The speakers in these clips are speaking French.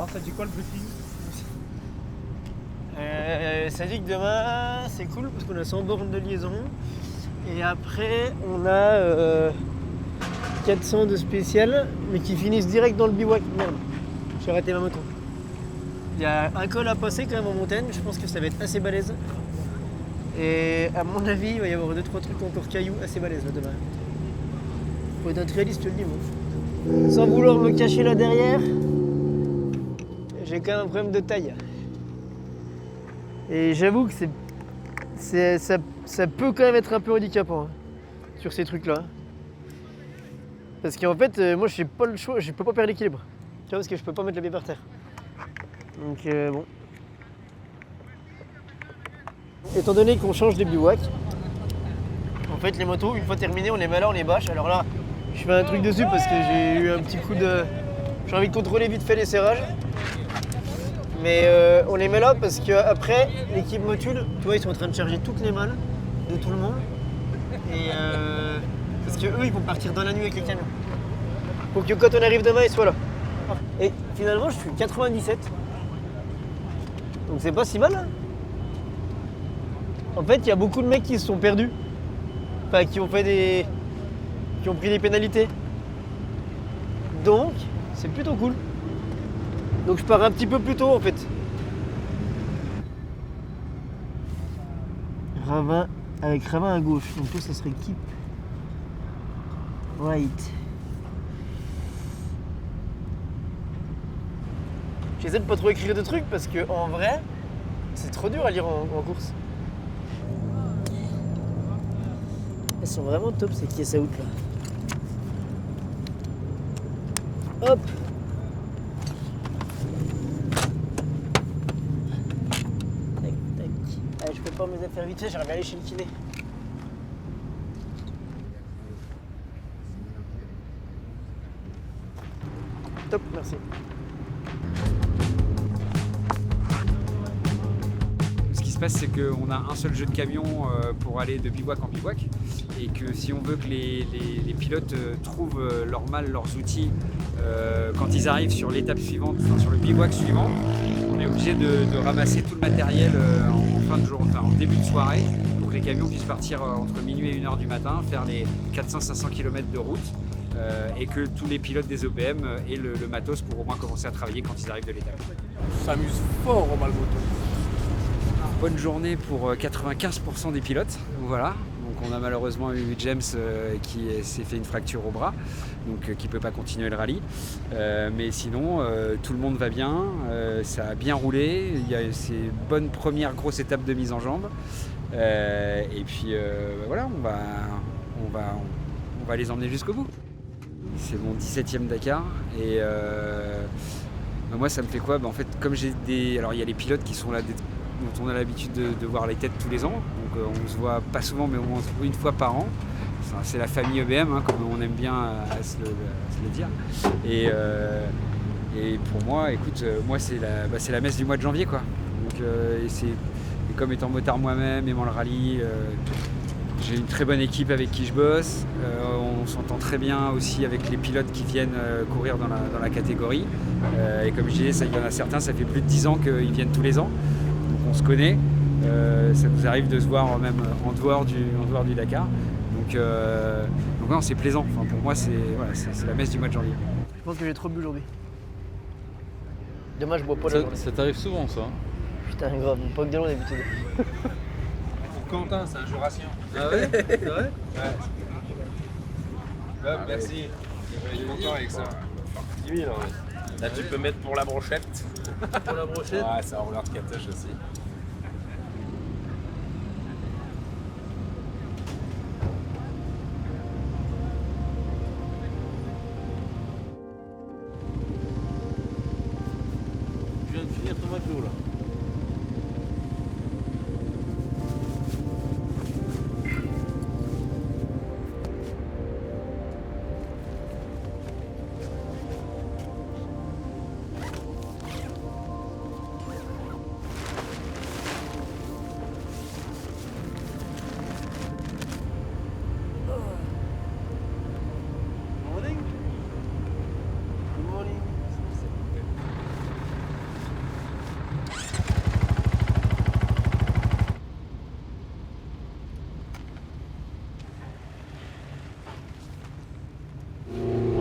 Alors, ça dit quoi le briefing? Ça dit que demain, c'est cool parce qu'on a 100 bornes de liaison. Et après, on a 400 de spécial, mais qui finissent direct dans le bivouac. Merde, j'ai arrêté ma moto. Il y a un col à passer quand même en montagne, je pense que ça va être assez balèze. Et à mon avis, il va y avoir 2-3 trucs encore cailloux assez balèzes là demain. Faut être réaliste, je te le dis moi. Sans vouloir me cacher là derrière, j'ai quand même un problème de taille. Et j'avoue que ça peut quand même être un peu handicapant hein, sur ces trucs-là. Parce qu'en fait, moi, j'ai pas le choix, je peux pas perdre l'équilibre. Tu vois, parce que je peux pas mettre le pied par terre. Donc bon. Étant donné qu'on change de bivouac, en fait, les motos, une fois terminées, on les met là, on les bâche. Alors là, je fais un truc dessus parce que j'ai eu un petit coup de... J'ai envie de contrôler vite fait les serrages. Mais on les met là parce qu'après, l'équipe Motul, tu vois, ils sont en train de charger toutes les malles de tout le monde. Et parce qu'eux, ils vont partir dans la nuit avec les camions. Pour que quand on arrive demain, ils soient là. Et finalement, je suis 97. Donc c'est pas si mal. Hein. En fait, il y a beaucoup de mecs qui se sont perdus. Enfin, qui ont pris des pénalités. Donc, c'est plutôt cool. Donc je pars un petit peu plus tôt en fait. Ravin, avec Ravin à gauche. Donc là, ça serait keep right. J'essaie de pas trop écrire de trucs parce que en vrai, c'est trop dur à lire en course. Elles sont vraiment top ces caisses à out là. Hop. Tac, tac. Allez, je prépare mes affaires vite fait, j'aimerais bien aller chez le kiné. Top, merci. Ce qui se passe, c'est qu'on a un seul jeu de camion pour aller de bivouac en bivouac et que si on veut que les pilotes trouvent leur malle, leurs outils quand ils arrivent sur l'étape suivante, enfin, sur le bivouac suivant, on est obligé de ramasser tout le matériel en fin de journée, enfin, en début de soirée pour que les camions puissent partir entre minuit et 1h du matin, faire les 400-500 km de route et que tous les pilotes des OPM aient le matos pour au moins commencer à travailler quand ils arrivent de l'étape. On s'amuse fort au Malmoto. Bonne journée pour 95% des pilotes, voilà. Donc on a malheureusement eu James qui s'est fait une fracture au bras, donc qui ne peut pas continuer le rallye. Mais sinon, tout le monde va bien, ça a bien roulé, il y a ces bonnes premières grosses étapes de mise en jambe. Et puis voilà, on va les emmener jusqu'au bout. C'est mon 17e Dakar et moi ça me fait quoi ? En fait, comme j'ai des... Alors il y a les pilotes qui sont là, dont on a l'habitude de voir les têtes tous les ans, donc on se voit pas souvent mais au moins une fois par an. Enfin, c'est la famille EBM, hein, comme on aime bien à se le dire. Et pour moi, écoute, moi c'est la messe du mois de janvier quoi. Donc, et comme étant motard moi-même, aimant le rallye, j'ai une très bonne équipe avec qui je bosse. On s'entend très bien aussi avec les pilotes qui viennent courir dans la catégorie. Et comme je disais, il y en a certains, ça fait plus de 10 ans qu'ils viennent tous les ans. Donc on se connaît. Ça nous arrive de se voir même en dehors du Dakar. Donc non, c'est plaisant. Enfin, pour moi, c'est la messe du mois de janvier. Je pense que j'ai trop bu aujourd'hui. Dommage, je bois pas la journée. Ça t'arrive souvent ça? Putain, grave, pas que de l'eau d'habitude. Pour Quentin, c'est un Jurassien. Ah ouais? C'est vrai? Ouais. Hop, merci. Je suis content avec ça. Oui, non, ouais. Là, tu peux mettre pour la brochette. Pour la brochette? Ouais, c'est un rouleur de catèche aussi. Je viens de finir ton McDo là.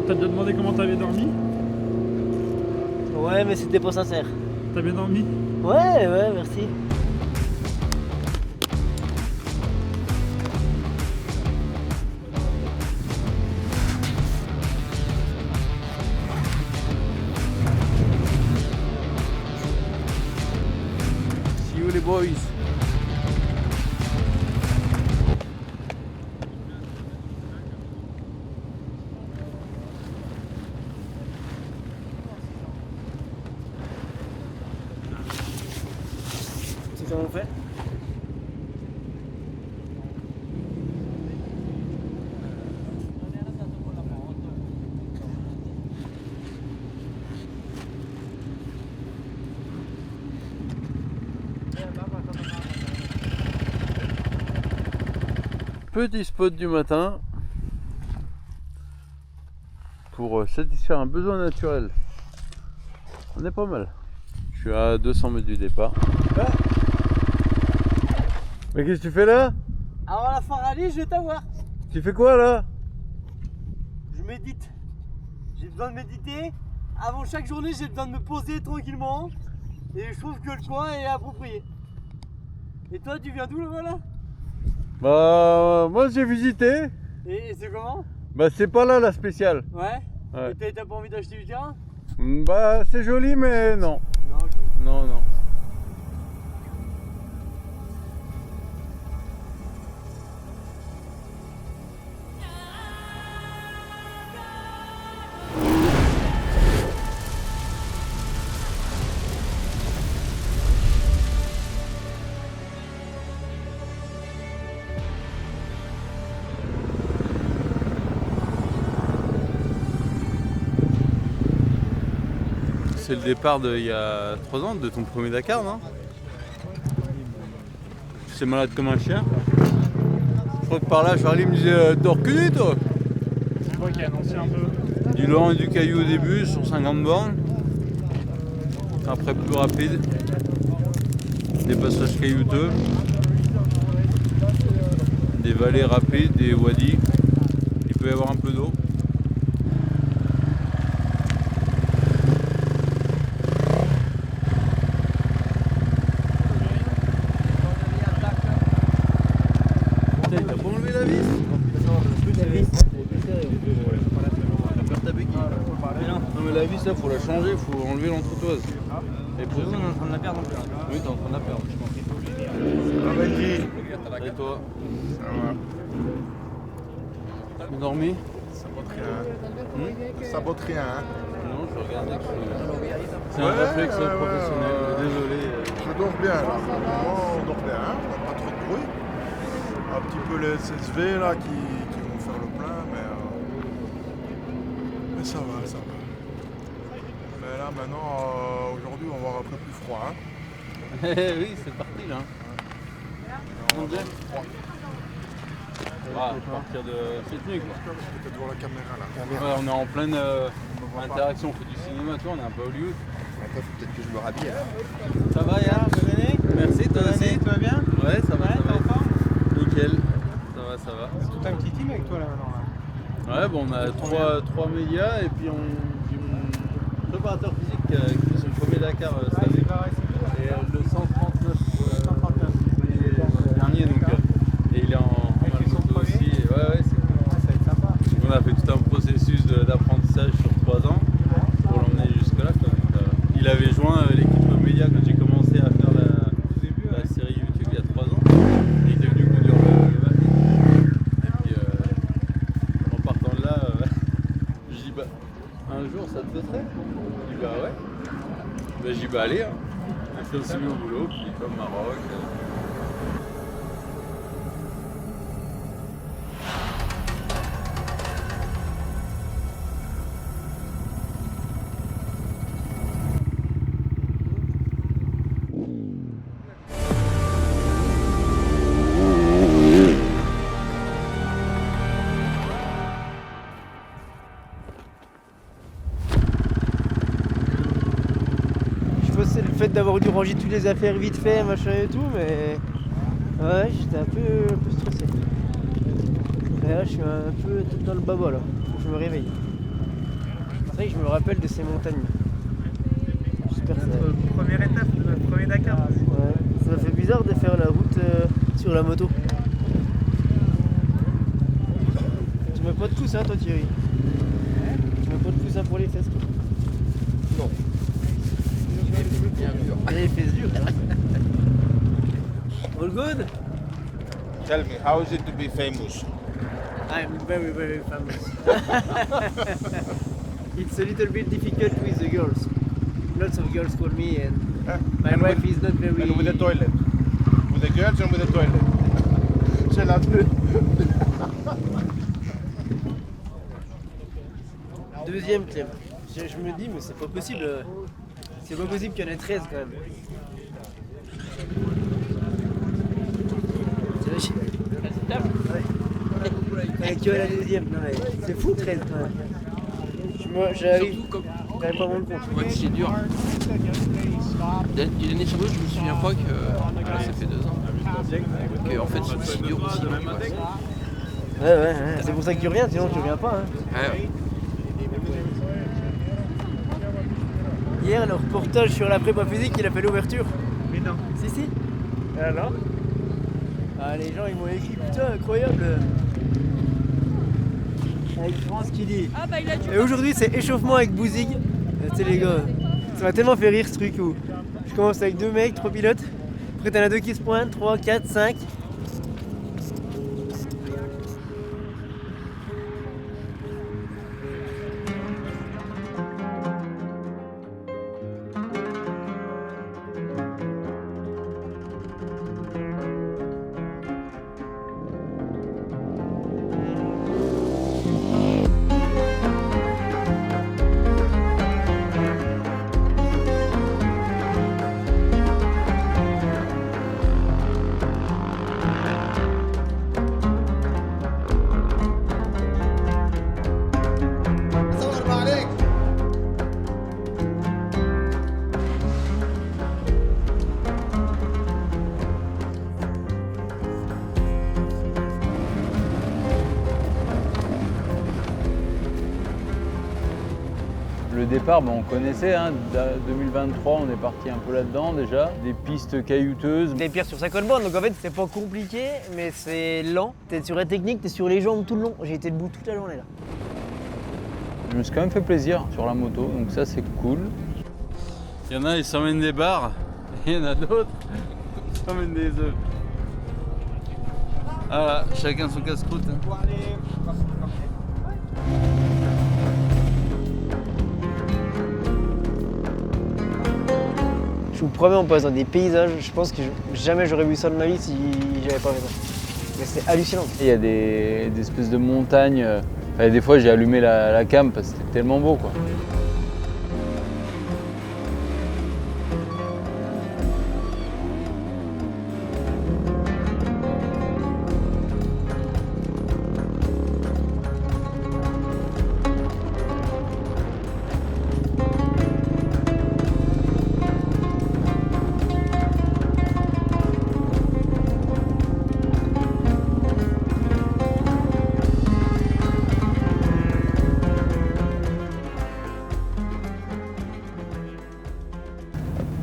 t'a déjà demandé comment t'avais dormi? Ouais, mais c'était pas sincère. T'as bien dormi? Ouais, merci. See you les boys. C'est comment on fait? Petit spot du matin pour satisfaire un besoin naturel. On est pas mal. Je suis à 200 mètres du départ. Ah, mais qu'est-ce que tu fais là? Avant la fin rallye, je vais t'avoir. Tu fais quoi là? Je médite. J'ai besoin de méditer. Avant chaque journée, j'ai besoin de me poser tranquillement. Et je trouve que le coin est approprié. Et toi, tu viens d'où là, voilà? Bah moi j'ai visité. Et c'est comment? Bah c'est pas là la spéciale. Ouais. Ouais. Et t'as pas envie d'acheter du terrain? Bah c'est joli mais non. Non, ok. Non. C'est le départ d'il y a 3 ans, de ton premier Dakar, non? Tu es malade comme un chien. Je crois que par là, Charlie me disait t'es reculé toi? C'est moi qui ai annoncé un peu. Du lent et du caillou au début sur 50 bornes. Après plus rapide. Des passages caillouteux. Des vallées rapides, des wadis. Il peut y avoir un peu d'eau. T'as pas enlevé la vis? Non mais la vis là faut la changer, faut enlever l'entretoise. Et pour ça on est en train de la perdre. Oui t'es en train de la perdre je pense. Et toi? Ça va. Tu dormi? Ça botte rien. Ça botte rien. Hein. Non je regardais que c'est un réflexe professionnel, désolé. Je dors bien là. Moi, on dort bien, hein. On n'a pas trop de bruit. Un petit peu les SSV là qui vont faire le plein, mais ça va. Mais là maintenant, aujourd'hui on va avoir un peu plus froid. Hein. Oui c'est parti là. On va avoir froid. À partir de cette nuit quoi. Peut-être voir la caméra là. Ouais, on est en pleine interaction, on fait du cinéma, tu vois, on est un peu à Hollywood. Après faut peut-être que je me rhabille. Hein. Ça va Yann? Merci, toi aussi? Tout va bien? Ouais, ça va, Ouais, ça t'es en va. forme? Nickel, ça va. C'est tout un petit team avec toi là maintenant. Là. Ouais, bon, on a trois médias et puis j'ai mon préparateur physique qui fait son premier Dakar cette année. Et le 139 dernier donc. Et il est en moto aussi. Et ouais, c'est cool. Ça va être sympa. Donc on a fait tout un processus d'apprentissage sur 3 ans pour l'emmener jusque là. Quoi. Donc, il avait joint l'équipe média quand j'ai commencé à faire la série YouTube il y a 3 ans. Il était venu conduire le bateau. Et puis en partant de là, je dis bah un jour ça te ferait? Il dit bah ouais. Bah j'ai dit bah allez, hein. On s'est mis au boulot, puis comme Maroc. C'est le fait d'avoir dû ranger toutes les affaires vite fait, machin et tout, mais ouais, j'étais un peu stressé. Et là, je suis un peu dans le baba là, faut que je me réveille. C'est vrai que je me rappelle de ces montagnes. J'espère que ça... Notre première étape de notre premier Dakar. Ouais. Ça m'a fait bizarre de faire la route sur la moto. Tu mets pas de coussin toi Thierry? Tu mets pas de coussin pour les fesses toi? Non. Les fesses dures hein. All good? Tell me, how is it to be famous? I'm very, very famous. It's a little bit difficult with the girls. Lots of girls call me and my And wife with- is not very... And with the toilet. With the girls and with the toilet. C'est la deux. Deuxième Clem. Je me dis mais c'est pas possible. C'est pas possible qu'il y en ait 13 quand même. Ouais, qui va la deuxième, non, mais c'est fou 13 quand même. J'arrive pas à me rendre compte. Ouais, c'est dur. L'année sur l'autre, je me souviens pas que. Là, ça fait 2 ans. Que, en fait, c'est aussi dur aussi. Ouais, c'est pour ça que tu reviens, sinon tu reviens pas. Hein. Ouais. Hier, le reportage sur la prépa physique, il a fait l'ouverture. Mais non. Si. Et alors? Ah, les gens ils m'ont écrit, putain, incroyable. Avec France qui dit. Ah bah il a dû. Et aujourd'hui, c'est échauffement avec Bouzig. Tu sais, les gars, ça m'a tellement fait rire ce truc où je commence avec 2 mecs, 3 pilotes. Après, t'en as 2 qui se pointent, 3, 4, 5. Le départ, on connaissait, 2023, on est parti un peu là-dedans déjà. Des pistes caillouteuses. Des pierres sur sa colbande, donc en fait c'est pas compliqué, mais c'est lent. T'es sur la technique, t'es sur les jambes tout le long. J'ai été debout toute la journée là. Je me suis quand même fait plaisir sur la moto, donc ça c'est cool. Il y en a, ils s'emmènent des barres, et il y en a d'autres, ils s'emmènent des œufs. Voilà, chacun son casse-croûte. Je vous promets, on passe dans des paysages. Je pense que jamais j'aurais vu ça de ma vie si j'avais pas fait ça. Mais c'est hallucinant. Il y a des espèces de montagnes. Des fois j'ai allumé la cam parce que c'était tellement beau quoi.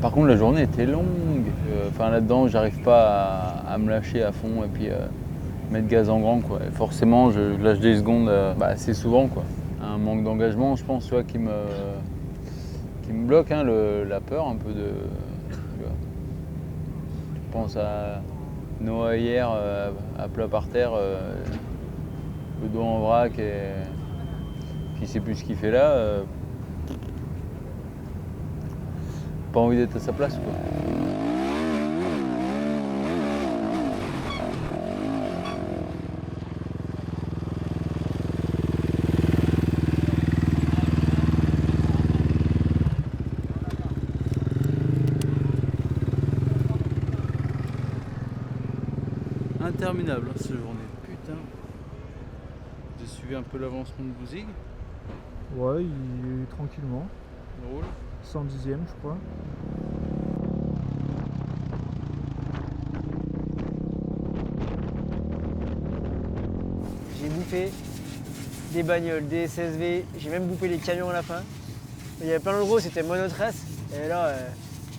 Par contre, la journée était longue. Là-dedans, j'arrive pas à me lâcher à fond et puis mettre gaz en grand, quoi. Et forcément, je lâche des secondes assez souvent, quoi. Un manque d'engagement, je pense, qui me bloque, la peur un peu de. Tu vois. Je pense à Noah hier, à plat par terre, le dos en vrac et qui sait plus ce qu'il fait là. Pas envie d'être à sa place, quoi. Interminable cette journée, putain. J'ai suivi un peu l'avancement de Bouzig. Ouais, il est tranquillement. Il roule. 110e, je crois. J'ai bouffé des bagnoles, des SSV, j'ai même bouffé les camions à la fin. Il y avait plein d'endroits où c'était monotrace, et là,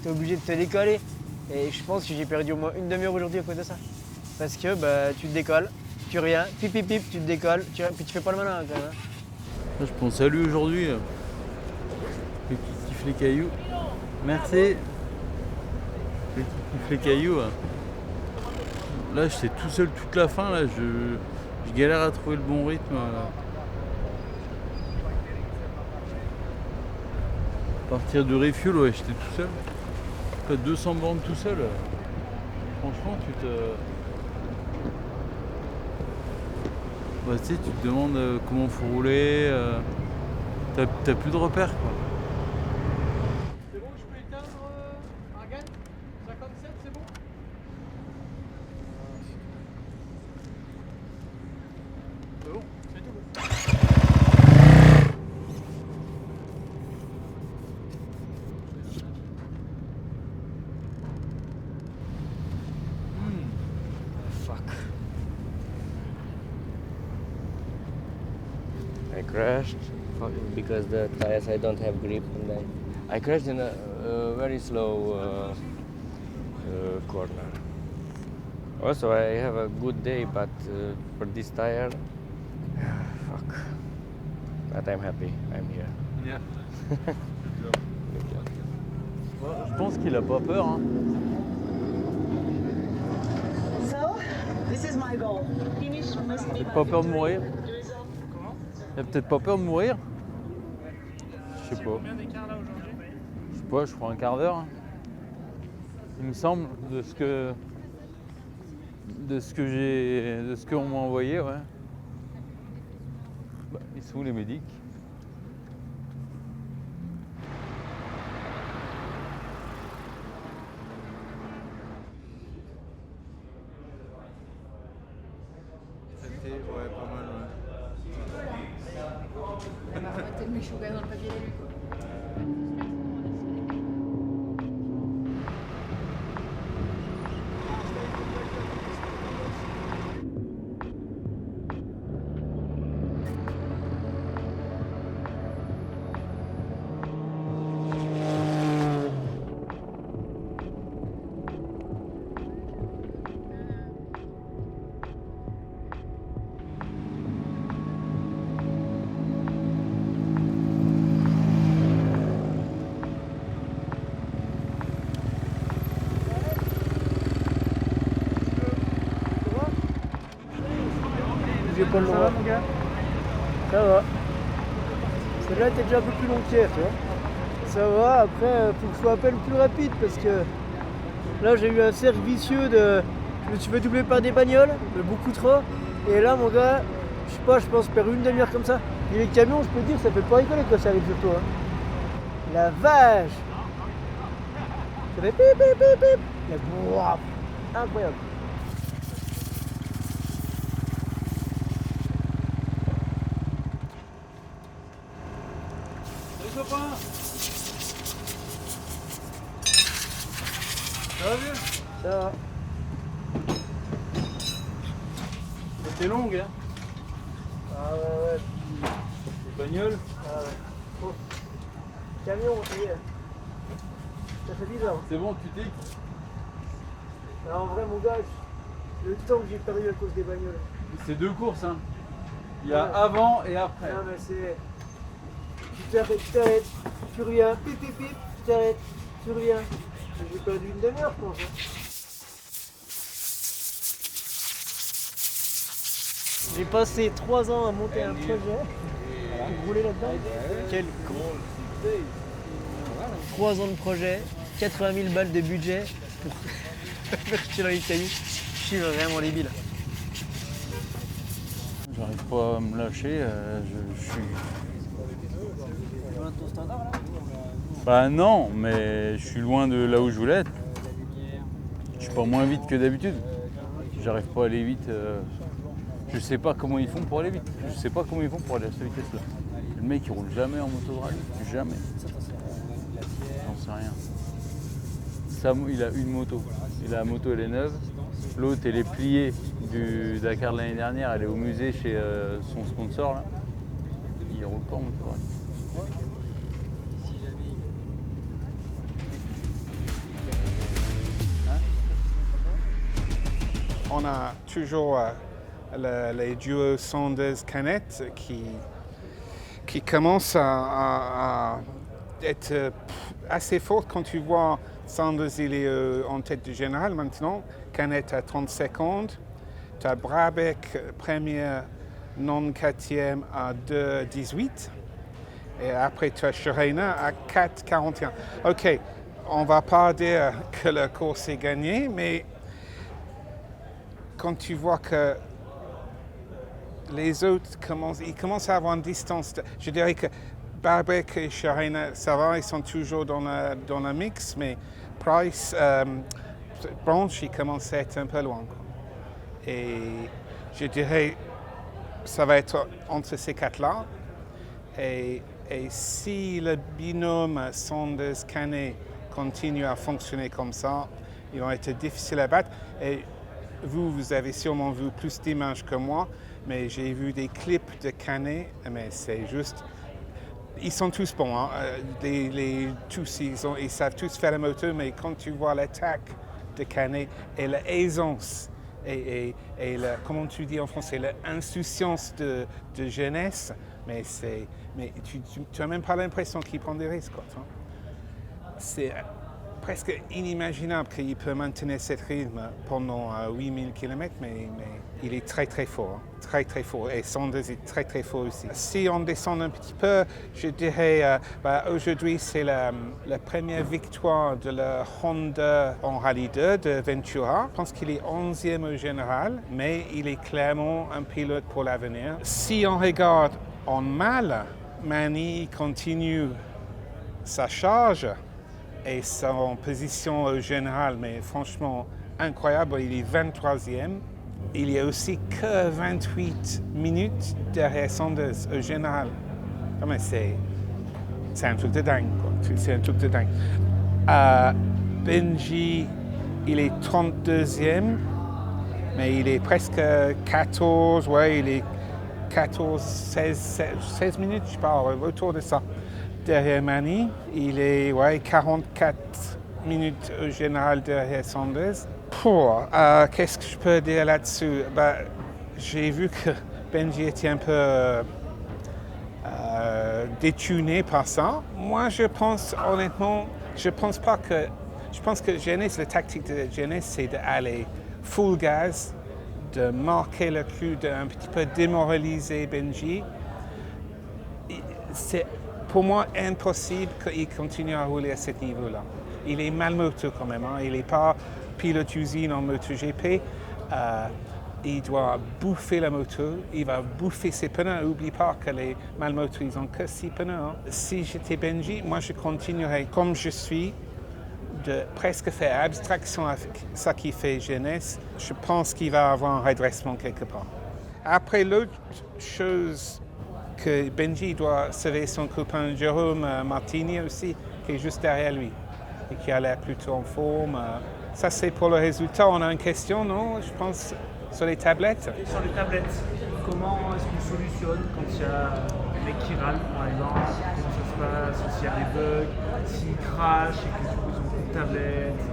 t'es obligé de te décoller. Et je pense que j'ai perdu au moins une demi-heure aujourd'hui à cause de ça. Parce que bah, tu te décolles, tu reviens, pip pip pip, tu te décolles, puis tu fais pas le malin quand même. Hein. Là, je pense à lui aujourd'hui. Qui kiffe les cailloux. Merci. Qui kiffe les cailloux. Là, j'étais tout seul toute la fin. Là, je galère à trouver le bon rythme. À partir de refuel, ouais, j'étais tout seul. T'as 200 bornes tout seul. Franchement, bah, tu sais, tu te demandes comment faut rouler. T'as plus de repères, quoi. C'est bon, je peux éteindre un GAN 57, c'est bon? C'est bon, c'est tout. Fuck. I crashed because the tires I don't have grip, and I crashed in a very slow corner. Also, I have a good day, but for this tire, fuck. But I'm happy. I'm here. Yeah. Je pense qu'il a pas peur. Hein. Il a pas peur de mourir. Il a peut-être pas peur de mourir. Je sais pas. Je sais pas, je crois un quart d'heure. Hein. Il me semble de ce qu'on m'a envoyé, ouais. Bah, ils sont où les médics? Ouais, pas mal, ouais. T'es le méchouga dans le papier d'alu, quoi. J'ai pas le droit. Ça va mon gars? Ça va. Celle-là était déjà un peu plus long qu'hier, tu vois. Ça va, après faut que je sois à peine plus rapide parce que là j'ai eu un cercle vicieux de. Je me suis fait doubler par des bagnoles, mais beaucoup trop. Et là mon gars, je sais pas, je pense perdre une demi-heure comme ça. Et les camions, je peux te dire, ça fait pas rigoler quand ça arrive sur toi. Hein. La vache! Ça fait pip pip pip pip! La boîte! Incroyable! Ça va bien? Ça va. C'était longue, hein? Ah ouais. Les bagnoles? Ah ouais. Oh. Camion, ça y est. Ça fait bizarre. C'est bon, tu t'es. Alors, en vrai, mon gars, le temps que j'ai perdu à cause des bagnoles. C'est deux courses, hein. Il y a Ouais. avant et après. Non, mais c'est. Tu t'arrêtes, tu reviens, pip pip pip, tu t'arrêtes, tu reviens. J'ai perdu une demi-heure, je pense. Hein. J'ai passé 3 ans à monter un projet. Pour rouler là-dedans. Quel con. 3 ans de projet, 80 000 balles de budget pour acheter dans les cailloux. Je suis vraiment débile. J'arrive pas à me lâcher, je suis. Tu vois ton standard là? Bah non, mais je suis loin de là où je voulais être. Je suis pas moins vite que d'habitude. J'arrive pas à aller vite. Je sais pas comment ils font pour aller vite. Je sais pas comment ils font pour aller à cette vitesse-là. Le mec il roule jamais en moto de rallye. Jamais. J'en sais rien. Il a une moto. Et la moto elle est neuve. L'autre elle est pliée du Dakar de l'année dernière. Elle est au musée chez son sponsor là. il roule pas, mon tour. On a toujours les duos sondeuse-canette qui commencent à être assez forts quand tu vois Sanders, il est en tête du général maintenant, Canette à 30 secondes, tu as Brabec premier non quatrième à 2,18 et après tu as Schreiner à 4,41. Ok, on ne va pas dire que la course est gagnée, mais quand tu vois que les autres commencent à avoir une distance, je dirais que Brabec et Schreiner, ça va, ils sont toujours dans la mix, mais Price, Branch, il commence à être un peu loin. Et je dirais ça va être entre ces quatre-là. Et si le binôme Sanders-Canet continue à fonctionner comme ça, ils vont être difficiles à battre. Et vous avez sûrement vu plus d'images que moi, mais j'ai vu des clips de Canet, mais c'est juste... Ils sont tous bons, hein. Ils savent tous faire la moto, mais quand tu vois l'attaque de Canet et l'aisance et comment tu dis en français, l'insouciance de jeunesse, mais tu n'as même pas l'impression qu'il prend des risques. C'est presque inimaginable qu'il peut maintenir ce rythme pendant 8000 km, mais il est très très fort, très très fort. Et Sanders est très très fort aussi. Si on descend un petit peu, je dirais, aujourd'hui c'est la première victoire de la Honda en Rallye 2 de Ventura. Je pense qu'il est 11e au général, mais il est clairement un pilote pour l'avenir. Si on regarde en mal, Mani continue sa charge et son position au général, mais franchement incroyable, il est 23e. Il y a aussi que 28 minutes derrière Sanders au général. C'est un truc de dingue, quoi. C'est un truc de dingue. Benji, il est 32e, mais il est presque 14, ouais, il est 14, 16 minutes, je parle, autour de ça. Derrière Mani, il est 44 minutes au général derrière Sanders. Qu'est-ce que je peux dire là-dessus? J'ai vu que Benji était un peu détuné par ça. Moi, je pense honnêtement, je pense que Genesis, la tactique de Genesis, c'est d'aller full gaz, de marquer le coup, d'un petit peu démoraliser Benji. C'est pour moi impossible qu'il continue à rouler à ce niveau-là. Il est mal moto quand même, hein. Il n'est pas pilote usine en MotoGP. Il doit bouffer la moto, il va bouffer ses pneus. N'oublie pas que les malmotos, ils n'ont que 6 pneus. Hein. Si j'étais Benji, moi je continuerais comme je suis, de presque faire abstraction à ça qui fait jeunesse. Je pense qu'il va avoir un redressement quelque part. Après, l'autre chose que Benji doit sauver son copain Jérôme Martini aussi, qui est juste derrière lui et qui a l'air plutôt en forme. Ça, c'est pour le résultat. On a une question, non? Je pense sur les tablettes. Et sur les tablettes, comment est-ce qu'on solutionne quand il y a un mec qui râle, par exemple? Comment ça se passe? S'il y a des bugs, s'il crash et que du coup ils ont plus de tablettes?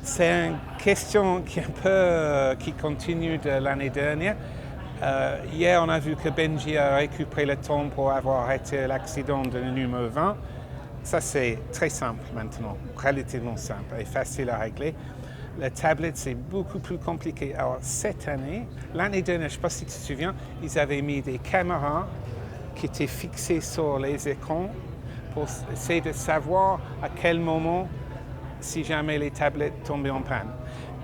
C'est une question qui continue de l'année dernière. Hier, on a vu que Benji a récupéré le temps pour avoir arrêté l'accident de numéro 20. Ça, c'est très simple maintenant, relativement simple et facile à régler. La tablette, c'est beaucoup plus compliqué. Alors, cette année, l'année dernière, je ne sais pas si tu te souviens, ils avaient mis des caméras qui étaient fixées sur les écrans pour essayer de savoir à quel moment, si jamais les tablettes tombaient en panne.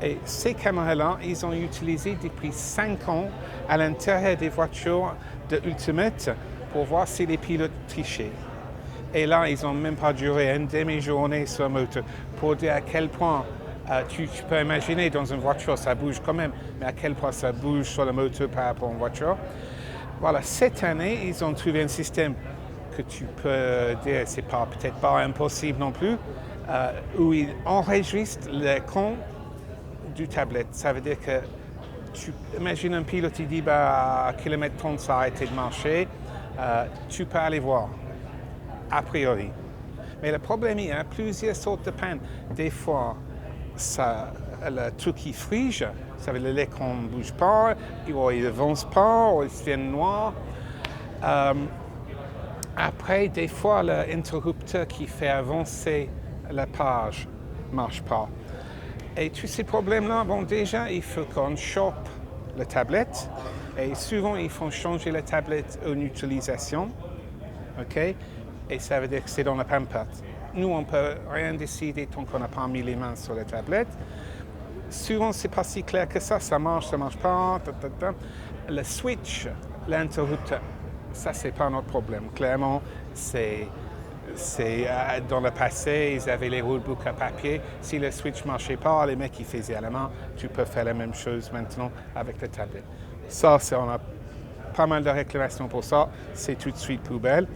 Et ces caméras-là, ils ont utilisé depuis 5 ans à l'intérieur des voitures de Ultimate pour voir si les pilotes trichaient. Et là, ils n'ont même pas duré une demi-journée sur la moto pour dire à quel point tu peux imaginer dans une voiture, ça bouge quand même, mais à quel point ça bouge sur la moto par rapport à une voiture. Voilà, cette année, ils ont trouvé un système que tu peux dire, c'est peut-être pas impossible non plus, où ils enregistrent l'écran du tablette. Ça veut dire que tu imagines un pilote, il dit à kilomètre 30, ça a arrêté de marcher. tu peux aller voir, a priori. Mais le problème, il y a plusieurs sortes de pannes. Des fois, le truc qui frige, ça veut dire l'écran ne bouge pas, ou il n'avance pas, ou il devient noir. Après, des fois, l'interrupteur qui fait avancer la page ne marche pas. Et tous ces problèmes-là, bon, déjà, il faut qu'on chope la tablette. Et souvent, il faut changer la tablette en utilisation. OK? Et ça veut dire que c'est dans la Pampers. Nous, on ne peut rien décider tant qu'on n'a pas mis les mains sur la tablette. Souvent, c'est pas si clair que ça marche pas. Le switch, l'interrupteur, ça, c'est pas notre problème. Clairement, c'est dans le passé, ils avaient les rulebooks à papier. Si le switch ne marchait pas, les mecs, ils faisaient à la main. Tu peux faire la même chose maintenant avec la tablette. Ça, on a pas mal de réclamations pour ça. C'est tout de suite poubelle.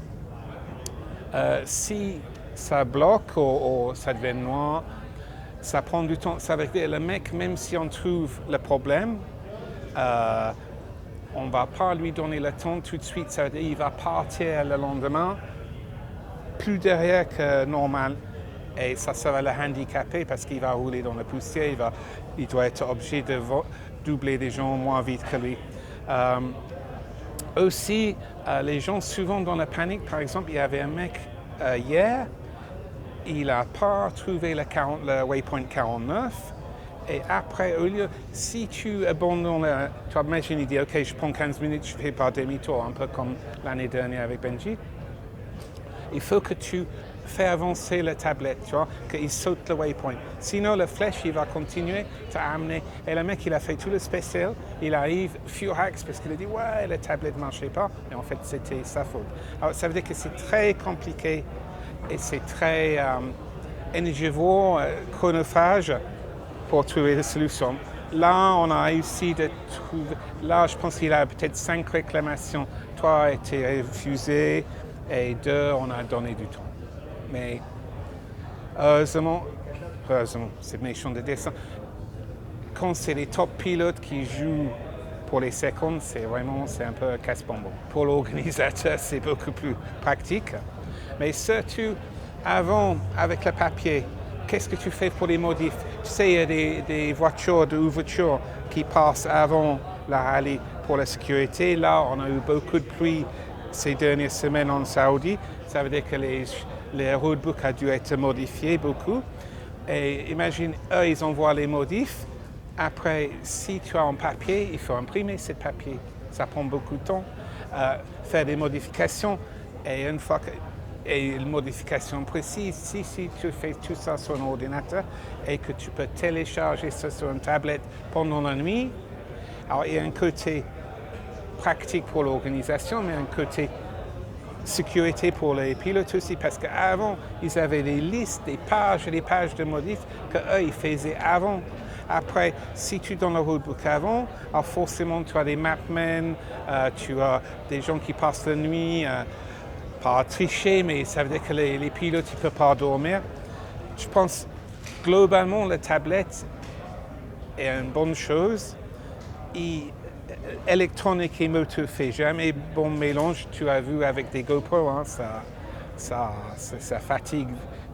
Si ça bloque ou ça devient noir, ça prend du temps. Ça veut dire le mec, même si on trouve le problème, on ne va pas lui donner le temps tout de suite. Ça veut dire qu'il va partir le lendemain, plus derrière que normal. Et ça va le handicaper parce qu'il va rouler dans la poussière. Il doit être obligé de doubler des gens moins vite que lui. Aussi, les gens souvent dans la panique. Par exemple, il y avait un mec hier, il n'a pas trouvé le waypoint 49. Et après, au lieu, si tu abandonnes, tu imagines, il dit, OK, je prends 15 minutes, je fais par demi-tour, un peu comme l'année dernière avec Benji. Il faut que tu fais avancer la tablette, tu vois, qu'il saute le waypoint. Sinon, la flèche, il va continuer à amener. Et le mec, il a fait tout le spécial. Il arrive, few hacks, parce qu'il a dit, ouais, la tablette ne marchait pas. Mais en fait, c'était sa faute. Alors, ça veut dire que c'est très compliqué et c'est très énergivore, chronophage pour trouver des solutions. Là, on a réussi de trouver. Là, je pense qu'il a peut-être 5 réclamations. 3 ont été refusées et 2, on a donné du temps. Mais heureusement, c'est méchant de dire ça. Quand c'est les top pilotes qui jouent pour les secondes, c'est un peu casse-bonbon. Pour l'organisateur, c'est beaucoup plus pratique. Mais surtout, avant, avec le papier, qu'est-ce que tu fais pour les modifs? Tu sais, il y a des voitures d'ouverture qui passent avant la rallye pour la sécurité. Là, on a eu beaucoup de pluie ces dernières semaines en Saoudi. Ça veut dire que les roadbooks ont dû être modifiés beaucoup. Et imagine, eux, ils envoient les modifs. Après, si tu as un papier, il faut imprimer ce papier. Ça prend beaucoup de temps. Faire des modifications. Et une fois que... Et une modification précise, si tu fais tout ça sur un ordinateur et que tu peux télécharger ça sur une tablette pendant la nuit, alors il y a un côté pratique pour l'organisation, mais un côté sécurité pour les pilotes aussi, parce qu'avant, ils avaient des listes, des pages et des pages de modifs qu'eux, ils faisaient avant. Après, si tu donnes le roadbook avant, alors forcément, tu as des mapmen, tu as des gens qui passent la nuit, pas tricher, mais ça veut dire que les pilotes ne peuvent pas dormir. Je pense globalement la tablette est une bonne chose. Électronique et moto fait jamais bon mélange. Tu as vu avec des GoPro, hein, ça fatigue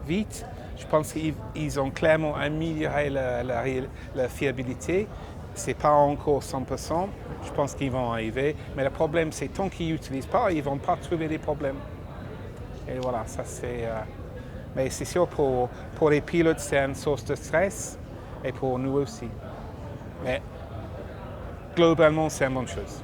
vite. Je pense qu'ils ont clairement amélioré la fiabilité. C'est pas encore 100%. Je pense qu'ils vont arriver. Mais le problème, c'est tant qu'ils n'utilisent pas, ils ne vont pas trouver des problèmes. Et voilà, ça c'est... Mais c'est sûr, pour les pilotes, c'est une source de stress, et pour nous aussi. Mais globalement, c'est une bonne chose.